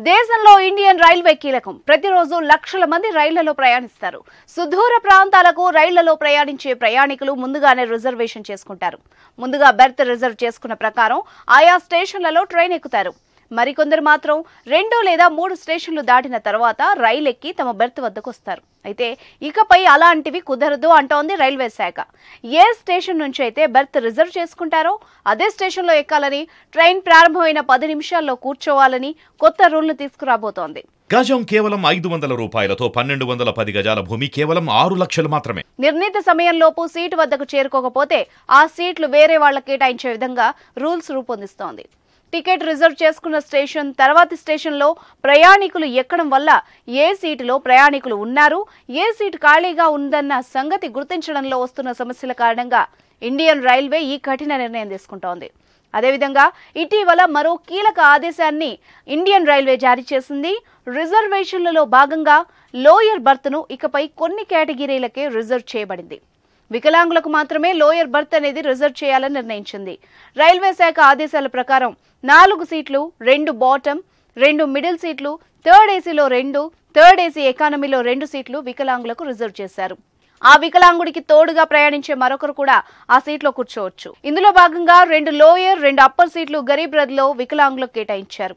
దేశంలో Indian railway కీలకం. ప్రతిరోజు లక్షల మంది రైళ్లలో ప్రయాణిస్తారు. సుదూర ప్రాంతాలకు రైళ్లలో ప్రయాణించే ప్రయాణికులు ముందుగానే రిజర్వేషన్ చేసుకుంటారు. ముందుగా బెర్త్ రిజర్వ్ చేసుకున్న ప్రకారం ఆయా స్టేషన్లలో ట్రైన్ ఎక్కుతారు. మరికొందరు మాత్రం 2 లేదా 3 స్టేషన్లు దాటిన తర్వాత రైలు ఎక్కి తమ బెర్త్ వద్దకు వస్తారు. అయితే ఇకపై అలాంటివి కుదరదు అంటోంది రైల్వే శాఖ. ఏ స్టేషన్ నుంచి అయితే బెర్త్ రిజర్వ్ చేసుకుంటారో అదే స్టేషన్లో ఎక్కాలని, ట్రైన్ ప్రారంభమైన 10 నిమిషాల్లో కూర్చోవాలని కొత్త రూల్ను తీసుకురాబోతోంది. గజం కేవలం 500 రూపాయలతో 1210 గజాల భూమి కేవలం 6 లక్షలు మాత్రమే. నిర్ణీత సమయంలోపు సీటు వద్దకు చేరుకోకపోతే ఆ సీట్లు వేరే వాళ్లకు కేటాయించే విధంగా రూల్స్ రూపొందిస్తోంది. టికెట్ రిజర్వ్ చేసుకున్న స్టేషన్ తర్వాతి స్టేషన్లో ప్రయాణికులు ఎక్కడం వల్ల ఏ సీటులో ప్రయాణికులు ఉన్నారు, ఏ సీటు ఖాళీగా ఉందన్న సంగతి గుర్తించడంలో వస్తున్న సమస్యల కారణంగా ఇండియన్ రైల్వే ఈ కఠిన నిర్ణయం తీసుకుంటోంది. అదేవిధంగా ఇటీవల మరో కీలక ఆదేశాన్ని ఇండియన్ రైల్వే జారీ చేసింది. రిజర్వేషన్లలో భాగంగా లోయర్ బర్త్ను ఇకపై కొన్ని కేటగిరీలకే రిజర్వ్ చేయబడింది. వికలాంగులకు మాత్రమే లోయర్ బర్త్ అనేది రిజర్వ్ చేయాలని నిర్ణయించింది. రైల్వే శాఖ ఆదేశాల ప్రకారం 4 సీట్లు, 2 బాటమ్, 2 మిడిల్ సీట్లు, థర్డ్ ఏసీలో 2, థర్డ్ ఏసీ ఎకానమీలో 2 సీట్లు వికలాంగులకు రిజర్వ్ చేశారు. ఆ వికలాంగుడికి తోడుగా ప్రయాణించే మరొకరు కూడా ఆ సీట్లో కూర్చోవచ్చు. ఇందులో భాగంగా 2 లోయర్, 2 అప్పర్ సీట్లు గరీబ్ రథ్లో వికలాంగులకు కేటాయించారు.